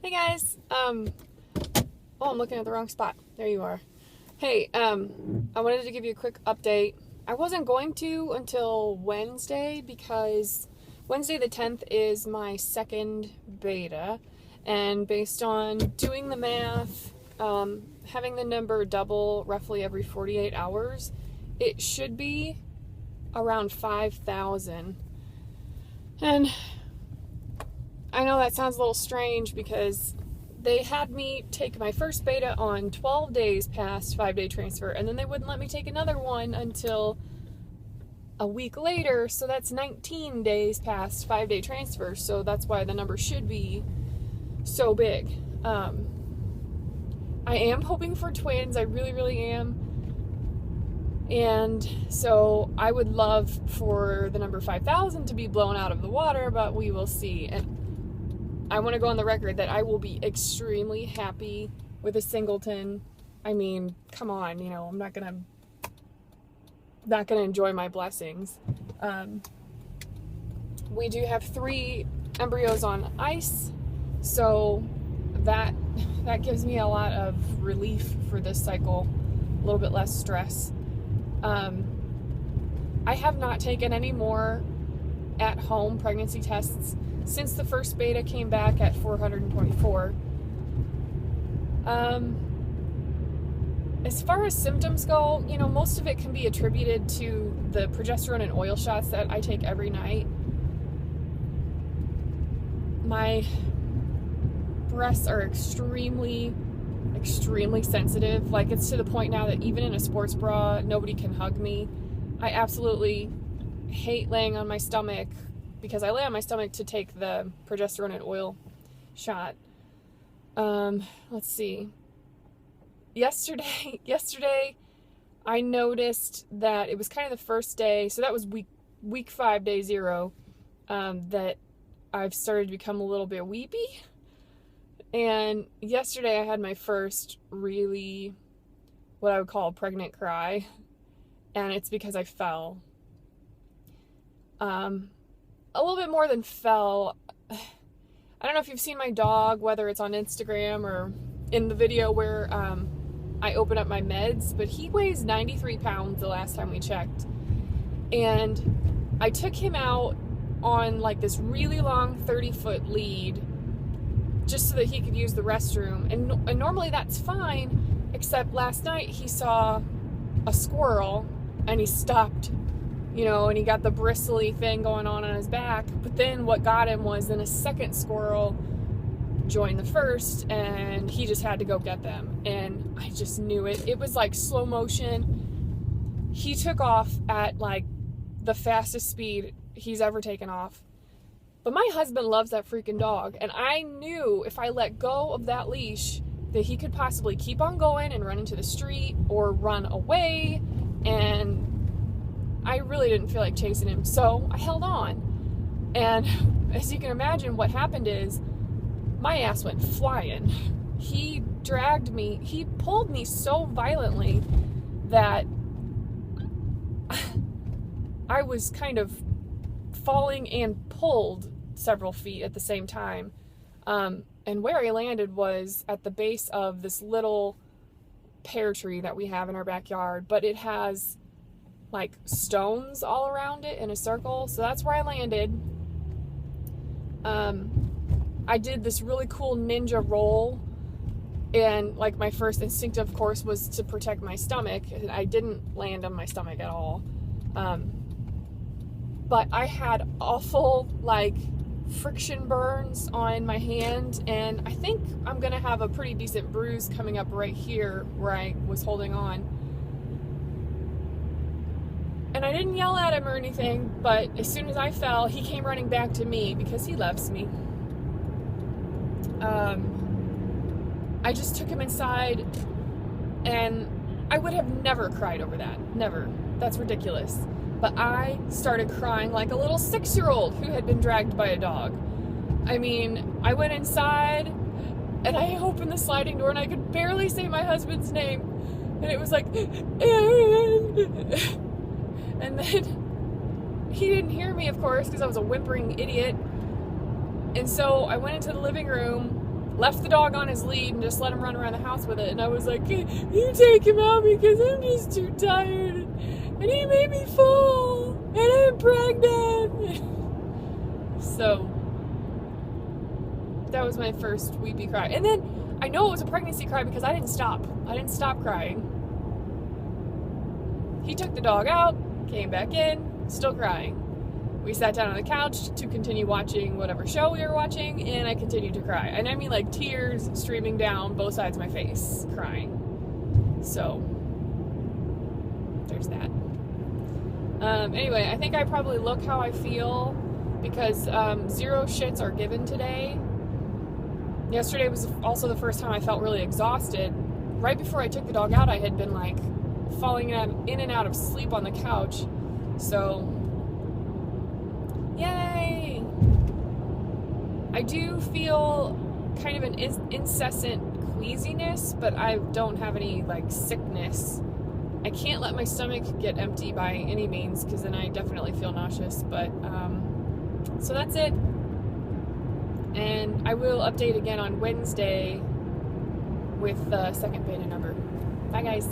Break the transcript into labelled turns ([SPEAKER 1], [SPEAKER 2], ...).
[SPEAKER 1] Hey guys. I'm looking at the wrong spot. There you are. Hey, I wanted to give you a quick update. I wasn't going to until Wednesday because Wednesday the 10th is my second beta, and based on doing the math, having the number double roughly every 48 hours, it should be around 5,000. And I know that sounds a little strange because they had me take my first beta on 12 days past 5-day transfer, and then they wouldn't let me take another one until a week later, so that's 19 days past 5-day transfer, so that's why the number should be so big. I am hoping for twins, I really, really am, and so I would love for the number 5,000 to be blown out of the water, but we will see. And I want to go on the record that I will be extremely happy with a singleton. I mean, come on, I'm not gonna enjoy my blessings. We do have 3 embryos on ice, so that gives me a lot of relief for this cycle, a little bit less stress. I have not taken any more at-home pregnancy tests since the first beta came back at 424. As far as symptoms go, most of it can be attributed to the progesterone and oil shots that I take every night. My breasts are extremely, extremely sensitive. Like, it's to the point now that even in a sports bra, nobody can hug me. I absolutely hate laying on my stomach, because I lay on my stomach to take the progesterone and oil shot. Let's see. Yesterday, I noticed that it was kind of the first day, so that was week 5, day 0, that I've started to become a little bit weepy. And yesterday I had my first really, what I would call a pregnant cry, and it's because I fell. A little bit more than fell. I don't know if you've seen my dog, whether it's on Instagram or in the video where I open up my meds, but he weighs 93 pounds the last time we checked. And I took him out on like this really long 30-foot lead just so that he could use the restroom. And normally that's fine, except last night he saw a squirrel and he stopped, and he got the bristly thing going on his back. But then what got him was then a second squirrel joined the first, and he just had to go get them. And I just knew it. It was like slow motion. He took off at like the fastest speed he's ever taken off. But my husband loves that freaking dog, and I knew if I let go of that leash that he could possibly keep on going and run into the street or run away, and I really didn't feel like chasing him, so I held on. And as you can imagine, what happened is my ass went flying. He dragged me, he pulled me so violently that I was kind of falling and pulled several feet at the same time. And where I landed was at the base of this little pear tree that we have in our backyard, but it has like stones all around it in a circle, so that's where I landed. I did this really cool ninja roll, and like my first instinct, of course, was to protect my stomach, and I didn't land on my stomach at all. But I had awful like friction burns on my hand, and I think I'm gonna have a pretty decent bruise coming up right here where I was holding on. And I didn't yell at him or anything, but as soon as I fell, he came running back to me because he loves me. I just took him inside, and I would have never cried over that. Never. That's ridiculous. But I started crying like a little 6-year-old who had been dragged by a dog. I mean, I went inside, and I opened the sliding door, and I could barely say my husband's name. And it was like, Aaron! And then he didn't hear me, of course, because I was a whimpering idiot. And so I went into the living room, left the dog on his lead and just let him run around the house with it. And I was like, you take him out because I'm just too tired. And he made me fall. And I'm pregnant. So that was my first weepy cry. And then I know it was a pregnancy cry because I didn't stop. I didn't stop crying. He took the dog out, came back in, still crying. We sat down on the couch to continue watching whatever show we were watching, and I continued to cry. And I mean like tears streaming down both sides of my face, crying. So, there's that. Anyway, I think I probably look how I feel because 0 shits are given today. Yesterday was also the first time I felt really exhausted. Right before I took the dog out, I had been like falling in and out of sleep on the couch. So, yay! I do feel kind of an incessant queasiness, but I don't have any like sickness. I can't let my stomach get empty by any means because then I definitely feel nauseous. But so that's it. And I will update again on Wednesday with the second beta number. Bye guys.